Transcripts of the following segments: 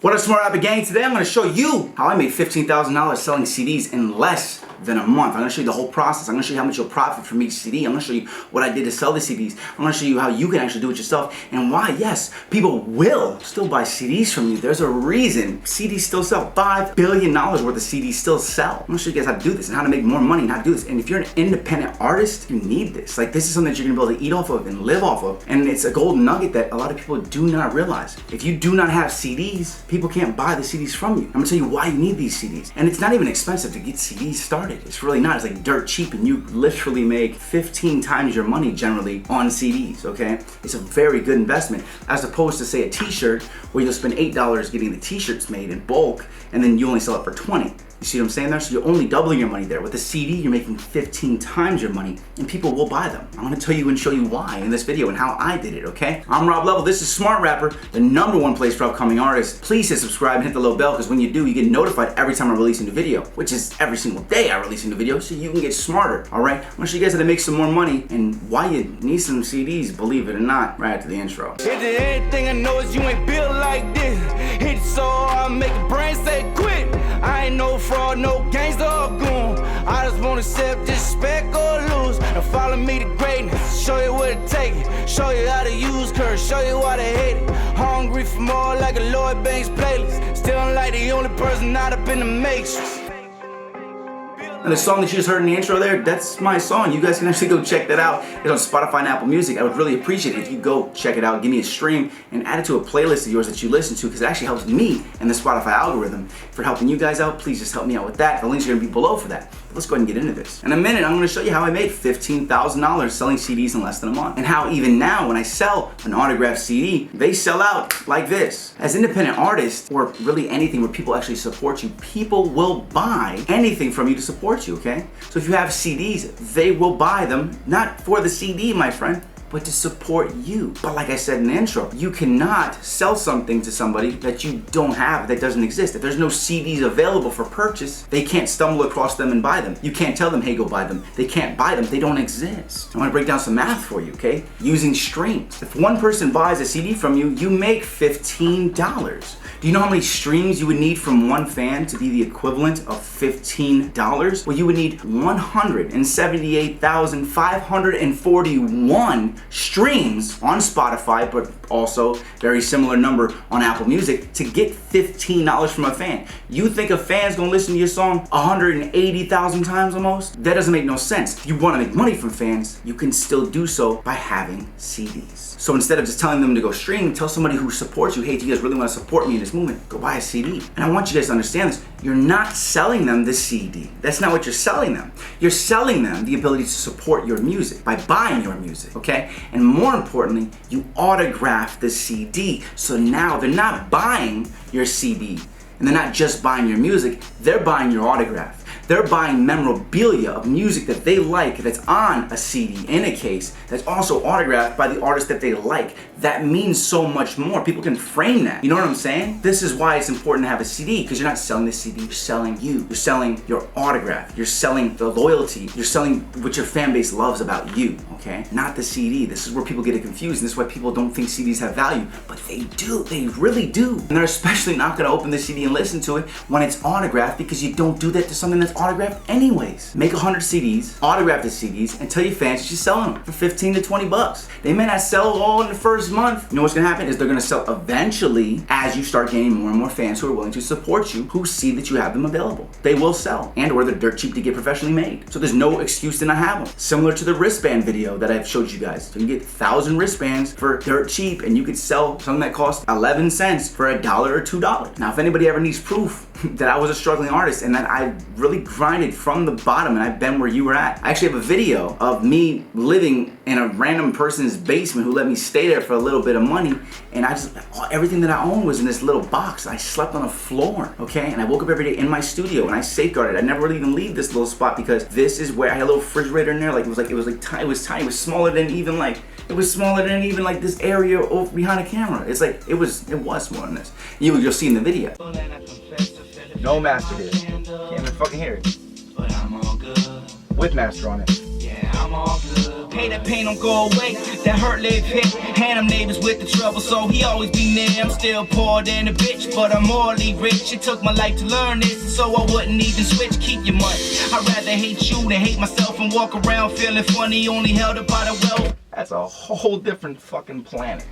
What up, Smart Rapper Gang? Today I'm going to show you how I made $15,000 selling CDs in less than a month. I'm going to show you the whole process. I'm going to show you how much you'll profit from each CD. I'm going to show you what I did to sell the CDs. I'm going to show you how you can actually do it yourself and why, yes, people will still buy CDs from you. There's a reason CDs still sell. $5 billion worth of CDs still sell. I'm going to show you guys how to do this and how to make more money and how to do this. And if you're an independent artist, you need this. Like, this is something that you're going to be able to eat off of and live off of. And it's a golden nugget that a lot of people do not realize. If you do not have CDs, people can't buy the CDs from you. I'm going to tell you why you need these CDs. And it's not even expensive to get CDs started. It's really not. It's like dirt cheap, and you literally make 15 times your money generally on CDs, okay? It's a very good investment as opposed to, say, a t-shirt where you'll spend $8 getting the t-shirts made in bulk and then you only sell it for $20. You see what I'm saying there? So you're only doubling your money there. With a CD, you're making 15 times your money and people will buy them. I'm gonna tell you and show you why in this video and how I did it, okay? I'm Rob Level, this is Smart Rapper, the #1 place for upcoming artists. Please hit subscribe and hit the little bell, because when you do, you get notified every time I release a new video, which is every single day I release a new video, so you can get smarter, all right? I'm gonna show you guys how to make some more money and why you need some CDs, believe it or not, right after the intro. Anything I know is you ain't built like this. Hit it so hard, make the brain say quit. I ain't no fraud, no gangster or goon. I just wanna accept disrespect or lose. Now follow me to greatness, show you what it take. Show you how to use curse, show you why they hate it. Hungry for more like a Lloyd Banks playlist. Still like the only person not up in the matrix. And the song that you just heard in the intro there, that's my song. You guys can actually go check that out. It's on Spotify and Apple Music. I would really appreciate it if you go check it out, give me a stream, and add it to a playlist of yours that you listen to, because it actually helps me and the Spotify algorithm. For helping you guys out, please just help me out with that. The links are gonna be below for that. But let's go ahead and get into this. In a minute, I'm gonna show you how I made $15,000 selling CDs in less than a month. And how even now, when I sell an autographed CD, they sell out like this. As independent artists, or really anything where people actually support you, people will buy anything from you to support you, okay? So if you have CDs, they will buy them, not for the CD, my friend, but to support you. But like I said in the intro, you cannot sell something to somebody that you don't have, that doesn't exist. If there's no CDs available for purchase, they can't stumble across them and buy them. You can't tell them, hey, go buy them. They can't buy them, they don't exist. I wanna break down some math for you, okay? Using streams. If one person buys a CD from you, you make $15. Do you know how many streams you would need from one fan to be the equivalent of $15? Well, you would need 178,541 streams on Spotify, but also very similar number on Apple Music to get $15 from a fan. You think a fan's gonna listen to your song 180,000 times almost? That doesn't make no sense. If you wanna make money from fans, you can still do so by having CDs. So instead of just telling them to go stream, tell somebody who supports you, hey, do you guys really wanna support me in this movement? Go buy a CD. And I want you guys to understand this. You're not selling them the CD. That's not what you're selling them. You're selling them the ability to support your music by buying your music, okay? And more importantly, you autograph the CD. So now they're not buying your CD and they're not just buying your music, they're buying your autograph. They're buying memorabilia of music that they like that's on a CD in a case that's also autographed by the artist that they like. That means so much more. People can frame that. You know what I'm saying? This is why it's important to have a CD, because you're not selling the CD, you're selling you. You're selling your autograph. You're selling the loyalty. You're selling what your fan base loves about you, okay? Not the CD. This is where people get it confused, and this is why people don't think CDs have value, but they do. They really do. And they're especially not gonna open the CD and listen to it when it's autographed, because you don't do that to something that's autographed anyways. Make 100 CDs, autograph the CDs, and tell your fans that you're selling them for 15 to 20 bucks. They may not sell all in the first month. You know what's gonna happen is they're gonna sell eventually as you start gaining more and more fans who are willing to support you, who see that you have them available. They will sell, and or they're dirt cheap to get professionally made. So there's no excuse to not have them. Similar to the wristband video that I've showed you guys. So you get 1,000 wristbands for dirt cheap, and you could sell something that costs 11 cents for $1 or $2. Now, if anybody ever needs proof that I was a struggling artist and that I really grinded from the bottom and I've been where you were at. I actually have a video of me living in a random person's basement who let me stay there for a little bit of money, and everything that I owned was in this little box. I slept on a floor, okay? And I woke up every day in my studio and I safeguarded. I never really even leave this little spot, because this is where I had a little refrigerator in there. It was tiny. It was smaller than even like this area over behind the camera. It's like it was smaller than this. You'll see in the video. No master here. Can't even fucking hear it. But I'm all good. With master on it. Yeah, I'm all good. Hey, that pain don't go away, that hurt live hit. And I'm neighbors with the trouble, so he always be near. I'm still poor than a bitch, but I'm morally rich. It took my life to learn this, so I wouldn't even switch. Keep your money. I'd rather hate you than hate myself and walk around feeling funny, only held up by the wealth. That's a whole different fucking planet.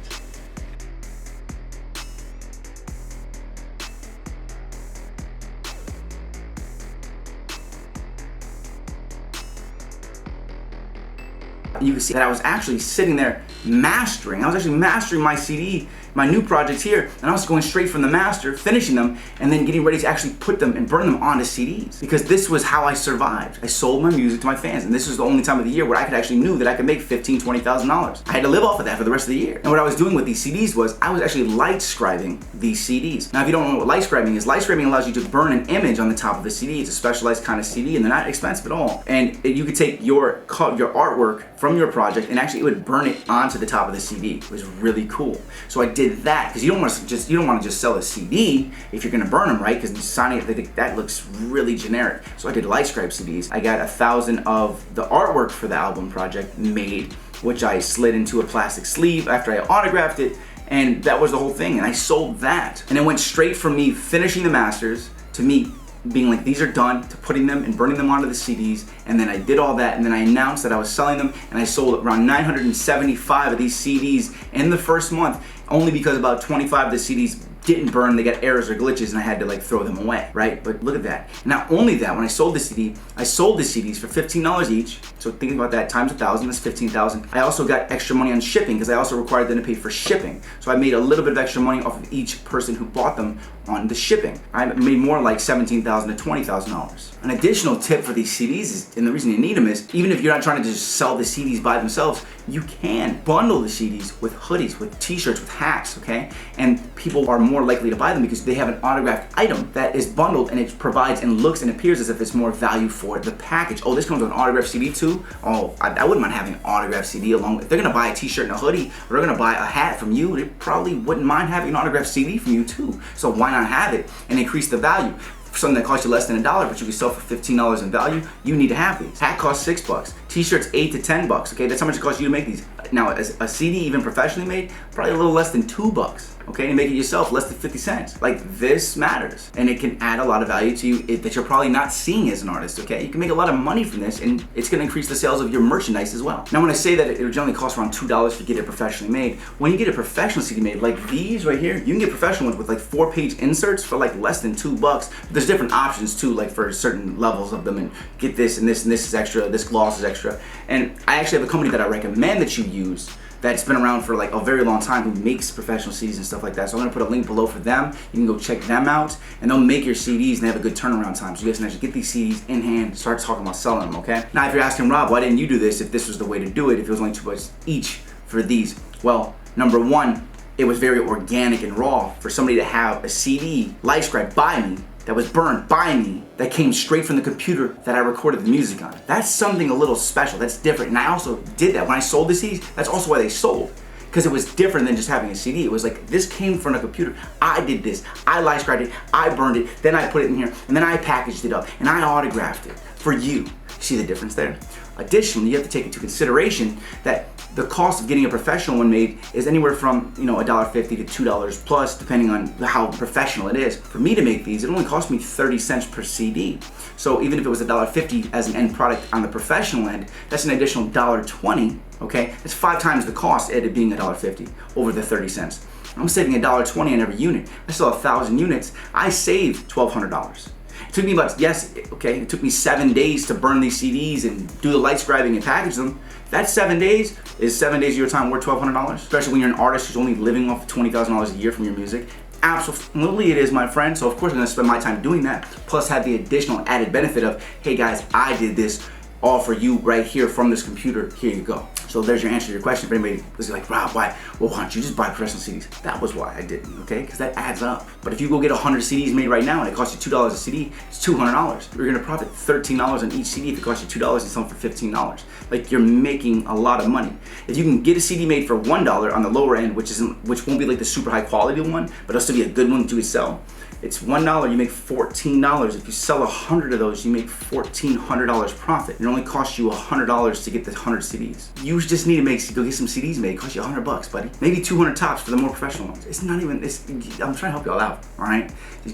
You can see that I was actually sitting there mastering. I was actually mastering my CD, my new projects here, and I was going straight from the master, finishing them, and then getting ready to actually put them and burn them onto CDs. Because this was how I survived. I sold my music to my fans, and this was the only time of the year where I could actually knew that I could make $15,000, $20,000. I had to live off of that for the rest of the year. And what I was doing with these CDs was I was actually light scribing these CDs. Now, if you don't know what light scribing allows you to burn an image on the top of the CD. It's a specialized kind of CD, and they're not expensive at all. And you could take your artwork from your project, and actually it would burn it onto the top of the CD. It was really cool. So I did that because you don't want to just sell a CD if you're gonna burn them, right? Because signing it, that looks really generic. So I did light scribe CDs. I got 1,000 of the artwork for the album project made, which I slid into a plastic sleeve after I autographed it, and that was the whole thing. And I sold that, and it went straight from me finishing the masters to me being like, these are done, to putting them and burning them onto the CDs. And then I did all that, and then I announced that I was selling them, and I sold around 975 of these CDs in the first month, only because about 25 of the CDs didn't burn, they got errors or glitches, and I had to like throw them away, right? But look at that. Not only that, when I sold the CD, I sold the CDs for $15 each. So thinking about that, times 1,000, that's $15,000. I also got extra money on shipping because I also required them to pay for shipping. So I made a little bit of extra money off of each person who bought them on the shipping. I made more like $17,000 to $20,000. An additional tip for these CDs is, and the reason you need them is, even if you're not trying to just sell the CDs by themselves, you can bundle the CDs with hoodies, with t-shirts, with hats, okay? And people are more likely to buy them because they have an autographed item that is bundled, and it provides and looks and appears as if it's more value for the package. Oh, this comes with an autographed CD too? Oh, I wouldn't mind having an autographed CD along with, if they're gonna buy a t-shirt and a hoodie, or they're gonna buy a hat from you, they probably wouldn't mind having an autographed CD from you too. So why not have it and increase the value? For something that costs you less than $1, but you can sell for $15 in value, you need to have these. Hat costs $6, t-shirts $8 to $10, okay? That's how much it costs you to make these. Now, as a CD, even professionally made, probably a little less than $2, okay? And make it yourself, less than 50 cents. Like, this matters, and it can add a lot of value to you that you're probably not seeing as an artist, okay? You can make a lot of money from this, and it's gonna increase the sales of your merchandise as well. Now, when I say that it generally costs around $2 to get it professionally made, when you get a professional CD made, like these right here, you can get professional ones with like 4-page inserts for like less than $2. There's different options too, like for certain levels of them, and get this and this is extra, this gloss is extra. And I actually have a company that I recommend that you use that's been around for like a very long time, who makes professional CDs and stuff like that. So I'm gonna put a link below for them. You can go check them out, and they'll make your CDs, and they have a good turnaround time. So you guys can actually get these CDs in hand, start talking about selling them, okay? Now, if you're asking, Rob, why didn't you do this if this was the way to do it, if it was only $2 each for these? Well, number one, it was very organic and raw for somebody to have a CD light scribed by me, that was burned by me, that came straight from the computer that I recorded the music on. That's something a little special, that's different. And I also did that. When I sold the CDs, that's also why they sold, because it was different than just having a CD. It was like, this came from a computer. I did this, I light scribed it, I burned it, then I put it in here, and then I packaged it up, and I autographed it for you. See the difference there? Additionally, you have to take into consideration that the cost of getting a professional one made is anywhere from, $1.50 to $2 plus, depending on how professional it is. For me to make these, it only cost me 30 cents per CD. So even if it was $1.50 as an end product on the professional end, that's an additional $1.20, okay? It's 5 times the cost at it being $1.50 over the 30 cents. I'm saving $1.20 on every unit. I sell 1,000 units, I save $1,200. It took me it took me 7 days to burn these CDs and do the light scribing and package them. That 7 days is 7 days of your time worth $1,200, especially when you're an artist who's only living off $20,000 a year from your music. Absolutely it is, my friend. So of course I'm gonna spend my time doing that, plus have the additional added benefit of, hey guys, I did this all for you right here from this computer, here you go. So there's your answer to your question. If anybody was like, Rob, why? Well, why don't you just buy professional CDs? That was why I didn't, okay? Because that adds up. But if you go get 100 CDs made right now and it costs you $2 a CD, it's $200. You're gonna profit $13 on each CD if it costs you $2 and sell them for $15. Like, you're making a lot of money. If you can get a CD made for $1 on the lower end, which won't be like the super high quality one, but it'll still be a good one that you would sell, It's $1, you make $14. If you sell 100 of those, you make $1,400 profit. It only costs you $100 to get the 100 CDs. You just need to go get some CDs made. It costs you $100, buddy. Maybe 200 tops for the more professional ones. It's not even, I'm trying to help y'all out, all right?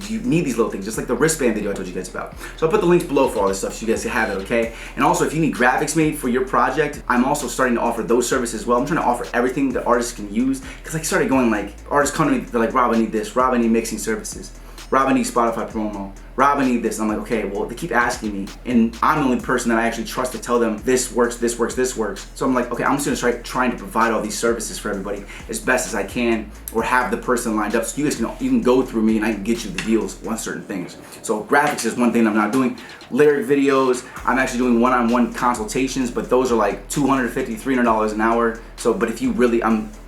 You need these little things, just like the wristband video I told you guys about. So I'll put the links below for all this stuff so you guys can have it, okay? And also, if you need graphics made for your project, I'm also starting to offer those services as well. I'm trying to offer everything that artists can use, because I started going like, artists come to me, they're like, Rob, I need this. Rob, I need mixing services. Rob, I need Spotify promo. Rob, I need this. I'm like, okay, well, they keep asking me, and I'm the only person that I actually trust to tell them this works, this works, this works. So I'm like, okay, I'm just gonna start trying to provide all these services for everybody as best as I can, or have the person lined up so you guys can go through me and I can get you the deals on certain things. So graphics is one thing I'm not doing. Lyric videos, I'm actually doing one-on-one consultations, but those are like $250, $300 an hour. So, but if you really,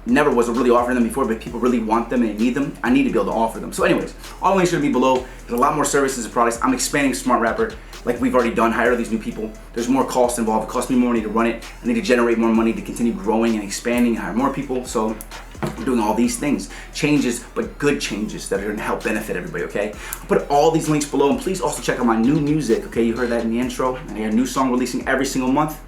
never was really offering them before, but people really want them and need them, I need to be able to offer them. So anyways, all the links are gonna be below. There's a lot more services and products. I'm expanding Smart Rapper like we've already done, hire these new people. There's more costs involved. It costs me more money to run it. I need to generate more money to continue growing and expanding and hire more people. So we're doing all these things, changes, but good changes that are gonna help benefit everybody, okay? I'll put all these links below, and please also check out my new music, okay? You heard that in the intro. I got a new song releasing every single month,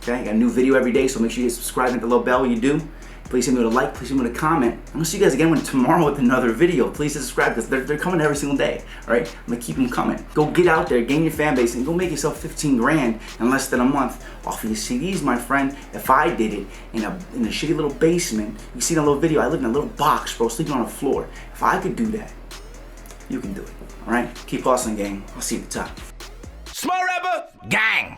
okay? I got a new video every day, so make sure you subscribe and hit the little bell when you do. Please hit me with a like, please hit me with a comment. I'm gonna see you guys again tomorrow with another video. Please subscribe, because they're coming every single day, all right? I'm gonna keep them coming. Go get out there, gain your fan base, and go make yourself 15 grand in less than a month off of your CDs, my friend. If I did it in a shitty little basement, you see that little video, I live in a little box, bro, sleeping on a floor. If I could do that, you can do it, all right? Keep hustling, gang. I'll see you at the top. Smart Rapper, gang.